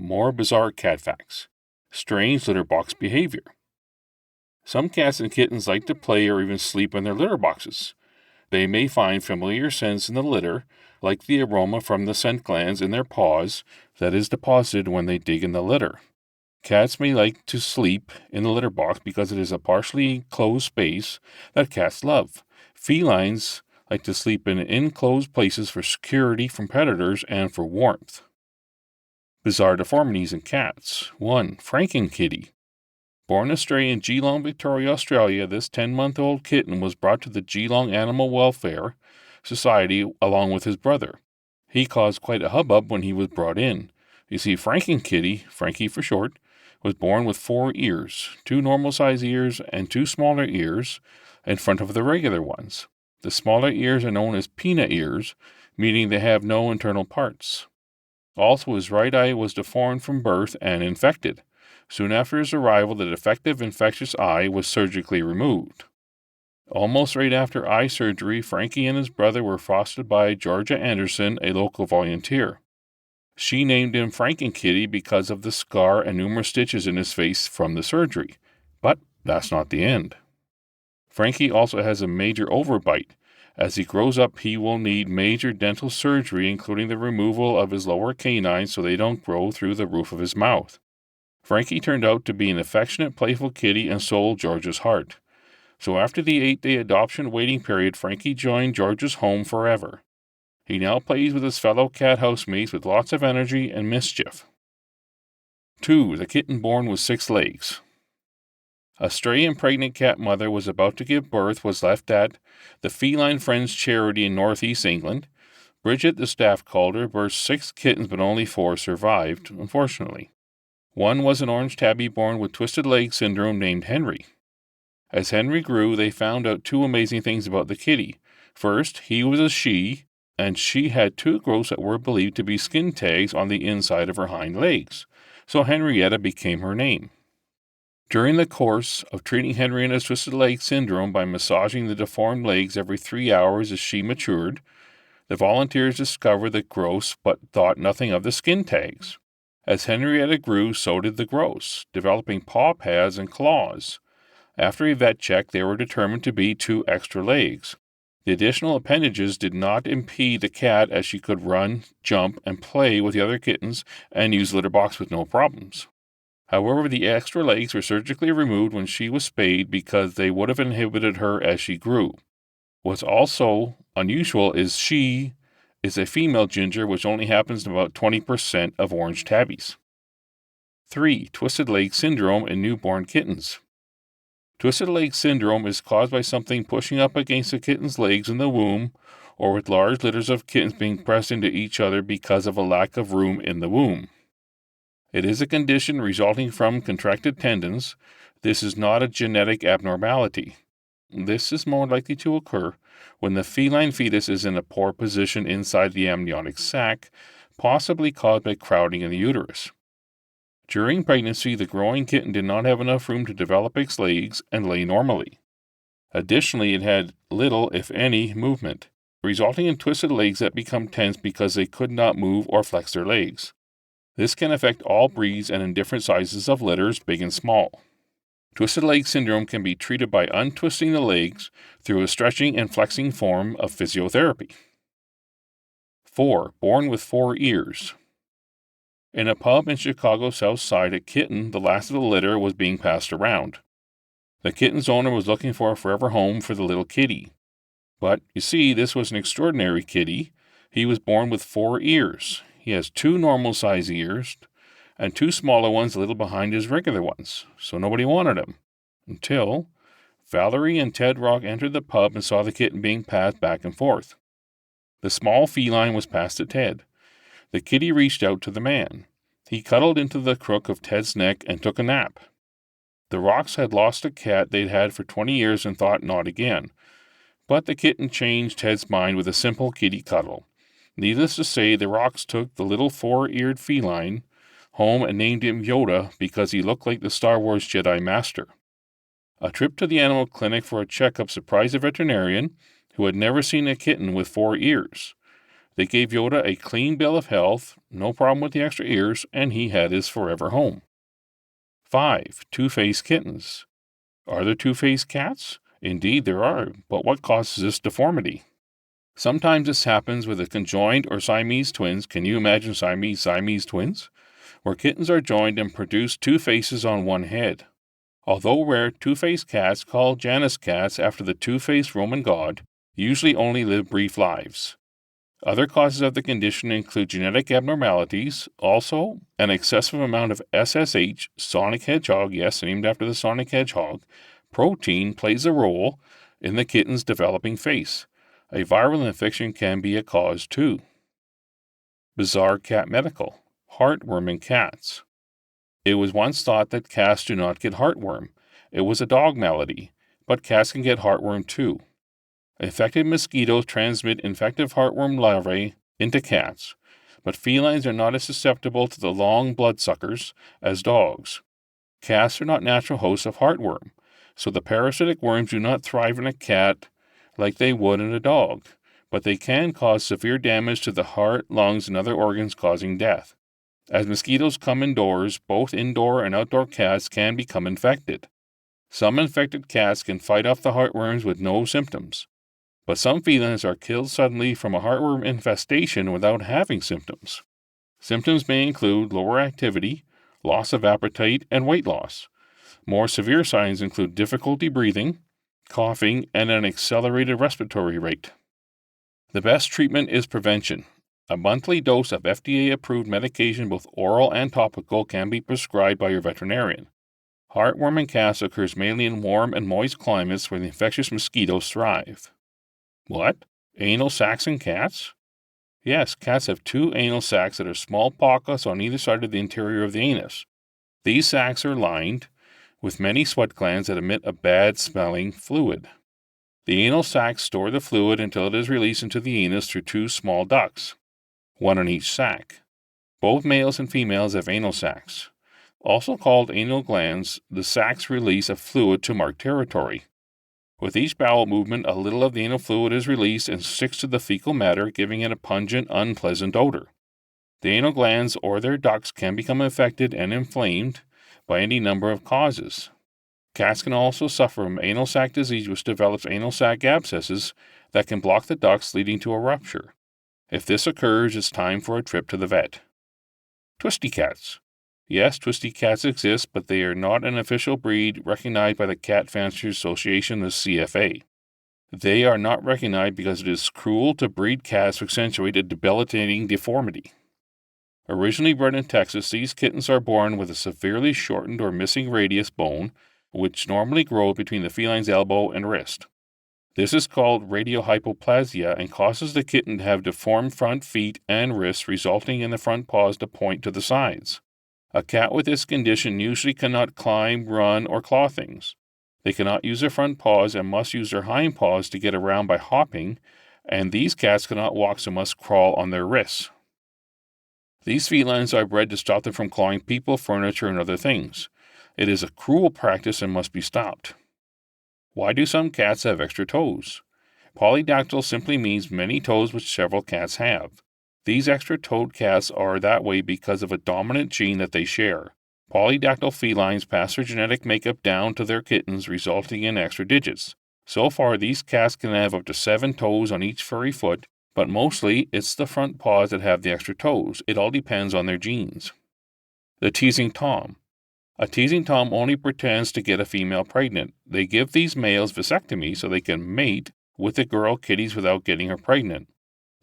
More bizarre cat facts. Strange litter box behavior. Some cats and kittens like to play or even sleep in their litter boxes. They may find familiar scents in the litter, like the aroma from the scent glands in their paws that is deposited when they dig in the litter. Cats may like to sleep in the litter box because it is a partially closed space that cats love. Felines like to sleep in enclosed places for security from predators and for warmth. Bizarre deformities in cats. 1. Frankenkitty. Born astray in Geelong, Victoria, Australia, this 10-month-old kitten was brought to the Geelong Animal Welfare Society along with his brother. He caused quite a hubbub when he was brought in. You see, Frankenkitty, Frankie for short, was born with 4 ears, 2 normal-size ears and 2 smaller ears in front of the regular ones. The smaller ears are known as peanut ears, meaning they have no internal parts. Also, his right eye was deformed from birth and infected. Soon after his arrival, the defective infectious eye was surgically removed. Almost right after eye surgery, Frankie and his brother were fostered by Georgia Anderson, a local volunteer. She named him Frankenkitty because of the scar and numerous stitches in his face from the surgery. But that's not the end. Frankie also has a major overbite. As he grows up, he will need major dental surgery, including the removal of his lower canines so they don't grow through the roof of his mouth. Frankie turned out to be an affectionate, playful kitty and stole George's heart. So after the 8-day adoption waiting period, Frankie joined George's home forever. He now plays with his fellow cat housemates with lots of energy and mischief. 2. The kitten born with 6 legs. A stray and pregnant cat mother was about to give birth was left at the Feline Friends Charity in northeast England. Bridget, the staff called her, birthed 6 kittens but only 4 survived, unfortunately. One was an orange tabby born with twisted leg syndrome named Henry. As Henry grew, they found out 2 amazing things about the kitty. First, he was a she, and she had 2 growths that were believed to be skin tags on the inside of her hind legs, so Henrietta became her name. During the course of treating Henrietta's twisted leg syndrome by massaging the deformed legs every 3 hours as she matured, the volunteers discovered the growths but thought nothing of the skin tags. As Henrietta grew, so did the growths, developing paw pads and claws. After a vet check, they were determined to be 2 extra legs. The additional appendages did not impede the cat as she could run, jump, and play with the other kittens and use the litter box with no problems. However, the extra legs were surgically removed when she was spayed because they would have inhibited her as she grew. What's also unusual is she is a female ginger, which only happens in about 20% of orange tabbies. 3. Twisted leg syndrome in newborn kittens. Twisted leg syndrome is caused by something pushing up against the kitten's legs in the womb or with large litters of kittens being pressed into each other because of a lack of room in the womb. It is a condition resulting from contracted tendons. This is not a genetic abnormality. This is more likely to occur when the feline fetus is in a poor position inside the amniotic sac, possibly caused by crowding in the uterus. During pregnancy, the growing kitten did not have enough room to develop its legs and lay normally. Additionally, it had little, if any, movement, resulting in twisted legs that become tense because they could not move or flex their legs. This can affect all breeds and in different sizes of litters, big and small. Twisted leg syndrome can be treated by untwisting the legs through a stretching and flexing form of physiotherapy. 4. Born with 4 ears. In a pub in Chicago's South Side, a kitten, the last of the litter, was being passed around. The kitten's owner was looking for a forever home for the little kitty. But, you see, this was an extraordinary kitty. He was born with 4 ears. He has 2 normal-size ears and 2 smaller ones a little behind his regular ones, so nobody wanted him. Until Valerie and Ted Rock entered the pub and saw the kitten being passed back and forth. The small feline was passed to Ted. The kitty reached out to the man. He cuddled into the crook of Ted's neck and took a nap. The Rocks had lost a cat they'd had for 20 years and thought not again. But the kitten changed Ted's mind with a simple kitty cuddle. Needless to say, the Rocks took the little 4-eared feline home and named him Yoda because he looked like the Star Wars Jedi Master. A trip to the animal clinic for a checkup surprised the veterinarian, who had never seen a kitten with 4 ears. They gave Yoda a clean bill of health, no problem with the extra ears, and he had his forever home. 5. Two-faced kittens. Are there two-faced cats? Indeed there are, but what causes this deformity? Sometimes this happens with a conjoined or Siamese twins. Can you imagine Siamese twins? Where kittens are joined and produce two faces on one head. Although rare, two-faced cats, called Janus cats after the two-faced Roman god, usually only live brief lives. Other causes of the condition include genetic abnormalities, also an excessive amount of SSH, Sonic Hedgehog, yes, named after the Sonic Hedgehog, protein plays a role in the kitten's developing face. A viral infection can be a cause too. Bizarre cat medical. Heartworm in cats. It was once thought that cats do not get heartworm. It was a dog malady, but cats can get heartworm too. Infected mosquitoes transmit infective heartworm larvae into cats, but felines are not as susceptible to the long bloodsuckers as dogs. Cats are not natural hosts of heartworm, so the parasitic worms do not thrive in a cat like they would in a dog, but they can cause severe damage to the heart, lungs, and other organs, causing death. As mosquitoes come indoors, both indoor and outdoor cats can become infected. Some infected cats can fight off the heartworms with no symptoms, but some felines are killed suddenly from a heartworm infestation without having symptoms. Symptoms may include lower activity, loss of appetite, and weight loss. More severe signs include difficulty breathing, coughing, and an accelerated respiratory rate. The best treatment is prevention. A monthly dose of FDA-approved medication, both oral and topical, can be prescribed by your veterinarian. Heartworm in cats occurs mainly in warm and moist climates where the infectious mosquitoes thrive. What? Anal sacs in cats? Yes, cats have two anal sacs that are small pockets on either side of the interior of the anus. These sacs are lined with many sweat glands that emit a bad-smelling fluid. The anal sacs store the fluid until it is released into the anus through two small ducts, one on each sac. Both males and females have anal sacs. Also called anal glands, the sacs release a fluid to mark territory. With each bowel movement, a little of the anal fluid is released and sticks to the fecal matter, giving it a pungent, unpleasant odor. The anal glands or their ducts can become infected and inflamed by any number of causes. Cats can also suffer from anal sac disease, which develops anal sac abscesses that can block the ducts, leading to a rupture. If this occurs, it's time for a trip to the vet. Twisty cats. Yes, twisty cats exist, but they are not an official breed recognized by the Cat Fanciers Association, the CFA. They are not recognized because it is cruel to breed cats to accentuate a debilitating deformity. Originally bred in Texas, these kittens are born with a severely shortened or missing radius bone, which normally grows between the feline's elbow and wrist. This is called radiohypoplasia and causes the kitten to have deformed front feet and wrists, resulting in the front paws to point to the sides. A cat with this condition usually cannot climb, run, or claw things. They cannot use their front paws and must use their hind paws to get around by hopping, and these cats cannot walk so must crawl on their wrists. These felines are bred to stop them from clawing people, furniture, and other things. It is a cruel practice and must be stopped. Why do some cats have extra toes? Polydactyl simply means many toes, which several cats have. These extra-toed cats are that way because of a dominant gene that they share. Polydactyl felines pass their genetic makeup down to their kittens, resulting in extra digits. So far, these cats can have up to 7 toes on each furry foot, but mostly it's the front paws that have the extra toes. It all depends on their genes. The teasing tom. A teasing tom only pretends to get a female pregnant. They give these males vasectomy so they can mate with the girl kitties without getting her pregnant.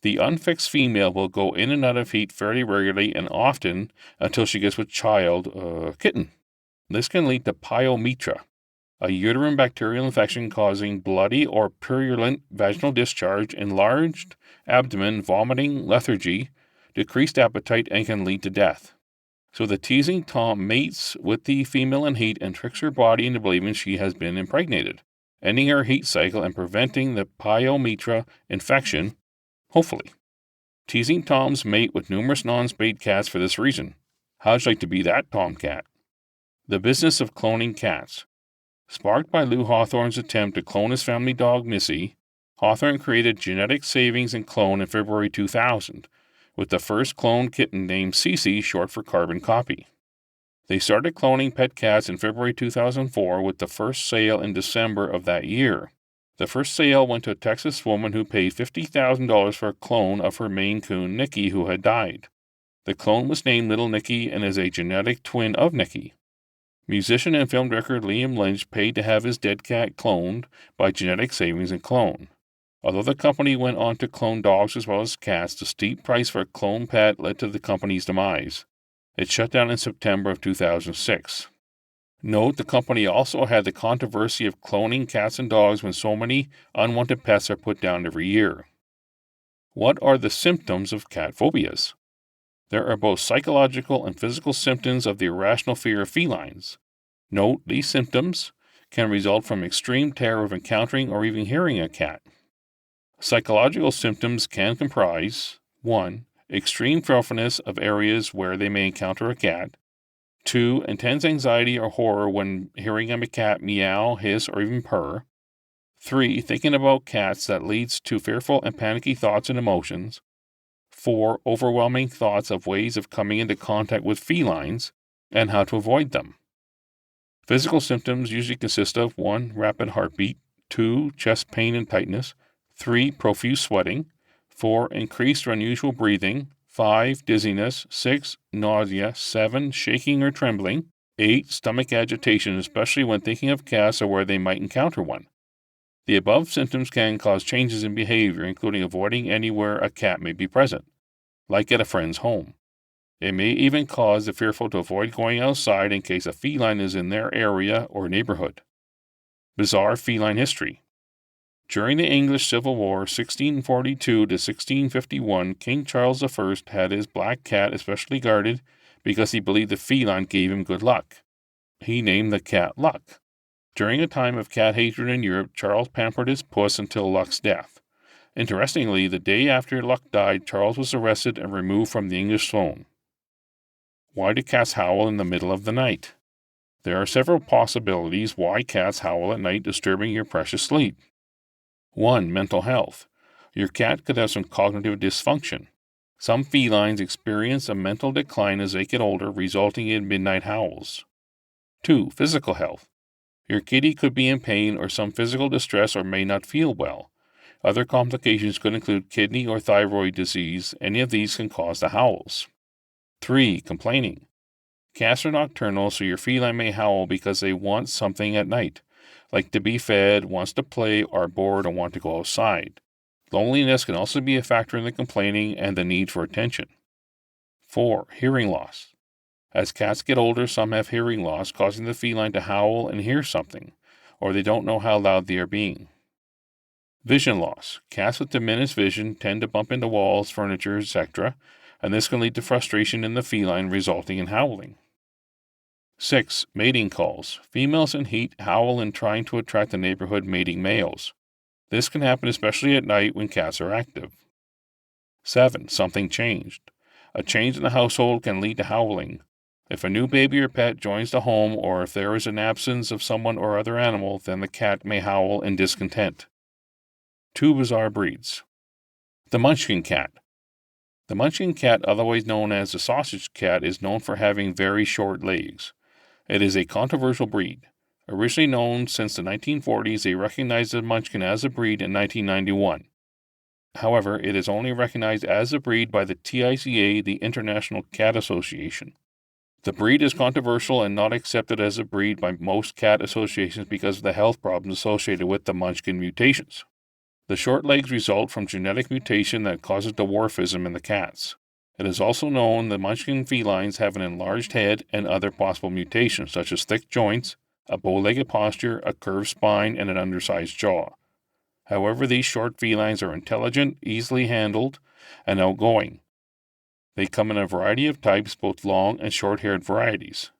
The unfixed female will go in and out of heat fairly regularly and often until she gets with kitten. This can lead to pyometra, a uterine bacterial infection causing bloody or purulent vaginal discharge, enlarged abdomen, vomiting, lethargy, decreased appetite, and can lead to death. So the teasing tom mates with the female in heat and tricks her body into believing she has been impregnated, ending her heat cycle and preventing the pyometra infection, hopefully. Teasing toms mate with numerous non-spayed cats for this reason. How'd you like to be that tomcat? The business of cloning cats. Sparked by Lou Hawthorne's attempt to clone his family dog Missy, Hawthorne created genetic savings and clone in February 2000, with the first cloned kitten named Cece, short for carbon copy. They started cloning pet cats in February 2004 with the first sale in December of that year. The first sale went to a Texas woman who paid $50,000 for a clone of her Maine Coon, Nikki, who had died. The clone was named Little Nicky and is a genetic twin of Nikki. Musician and film director Liam Lynch paid to have his dead cat cloned by Genetic Savings and Clone. Although the company went on to clone dogs as well as cats, the steep price for a clone pet led to the company's demise. It shut down in September of 2006. Note the company also had the controversy of cloning cats and dogs when so many unwanted pets are put down every year. What are the symptoms of cat phobias? There are both psychological and physical symptoms of the irrational fear of felines. Note, these symptoms can result from extreme terror of encountering or even hearing a cat. Psychological symptoms can comprise 1. Extreme fearfulness of areas where they may encounter a cat. 2. Intense anxiety or horror when hearing a cat meow, hiss, or even purr. 3. Thinking about cats that leads to fearful and panicky thoughts and emotions. 4. Overwhelming thoughts of ways of coming into contact with felines and how to avoid them. Physical symptoms usually consist of 1. Rapid heartbeat, 2. Chest pain and tightness, 3. Profuse sweating, 4. Increased or unusual breathing, 5. Dizziness, 6. Nausea, 7. Shaking or trembling, 8. Stomach agitation, especially when thinking of cats or where they might encounter one. The above symptoms can cause changes in behavior, including avoiding anywhere a cat may be present, like at a friend's home. It may even cause the fearful to avoid going outside in case a feline is in their area or neighborhood. Bizarre feline history. During the English Civil War, 1642 to 1651, King Charles I had his black cat especially guarded because he believed the feline gave him good luck. He named the cat Luck. During a time of cat hatred in Europe, Charles pampered his puss until Luck's death. Interestingly, the day after Luck died, Charles was arrested and removed from the English throne. Why do cats howl in the middle of the night? There are several possibilities why cats howl at night, disturbing your precious sleep. 1. Mental health. Your cat could have some cognitive dysfunction. Some felines experience a mental decline as they get older, resulting in midnight howls. 2. Physical health. Your kitty could be in pain or some physical distress or may not feel well. Other complications could include kidney or thyroid disease. Any of these can cause the howls. 3. Complaining. Cats are nocturnal, so your feline may howl because they want something at night, like to be fed, wants to play, are bored, and want to go outside. Loneliness can also be a factor in the complaining and the need for attention. 4. Hearing loss. As cats get older, some have hearing loss, causing the feline to howl and hear something, or they don't know how loud they are being. Vision loss. Cats with diminished vision tend to bump into walls, furniture, etc., and this can lead to frustration in the feline, resulting in howling. 6. Mating calls. Females in heat howl in trying to attract the neighborhood mating males. This can happen especially at night when cats are active. 7. Something changed. A change in the household can lead to howling. If a new baby or pet joins the home, or if there is an absence of someone or other animal, then the cat may howl in discontent. 2 bizarre breeds. The Munchkin cat. The Munchkin cat, otherwise known as the sausage cat, is known for having very short legs. It is a controversial breed. Originally known since the 1940s, they recognized the Munchkin as a breed in 1991. However, it is only recognized as a breed by the TICA, the International Cat Association. The breed is controversial and not accepted as a breed by most cat associations because of the health problems associated with the Munchkin mutations. The short legs result from genetic mutation that causes dwarfism in the cats. It is also known that Munchkin felines have an enlarged head and other possible mutations such as thick joints, a bow-legged posture, a curved spine, and an undersized jaw. However, these short felines are intelligent, easily handled, and outgoing. They come in a variety of types, both long and short-haired varieties.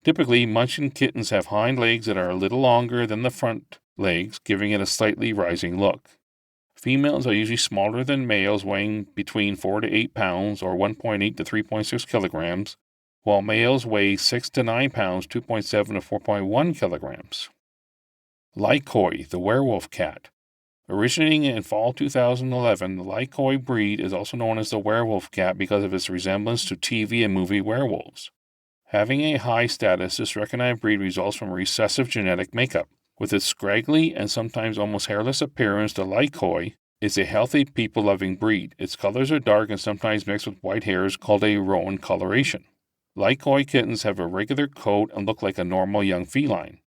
Typically, Munchkin kittens have hind legs that are a little longer than the front legs, giving it a slightly rising look. Females are usually smaller than males, weighing between 4 to 8 pounds or 1.8 to 3.6 kilograms, while males weigh 6 to 9 pounds, 2.7 to 4.1 kilograms. Lycoi, the werewolf cat. Originating in fall 2011, the Lycoy breed is also known as the werewolf cat because of its resemblance to TV and movie werewolves. Having a high status, this recognized breed results from recessive genetic makeup. With its scraggly and sometimes almost hairless appearance, the Lycoy is a healthy, people-loving breed. Its colors are dark and sometimes mixed with white hairs, called a roan coloration. Lycoy kittens have a regular coat and look like a normal young feline.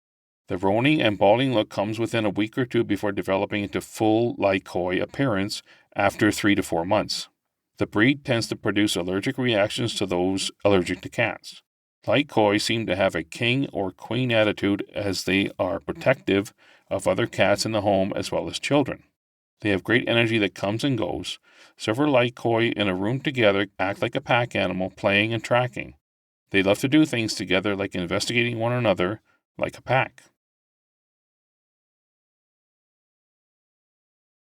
The roaning and balding look comes within a week or two before developing into full Lycoy appearance after 3 to 4 months. The breed tends to produce allergic reactions to those allergic to cats. Lycoy seem to have a king or queen attitude as they are protective of other cats in the home as well as children. They have great energy that comes and goes. Several Lycoy in a room together act like a pack animal, playing and tracking. They love to do things together like investigating one another like a pack.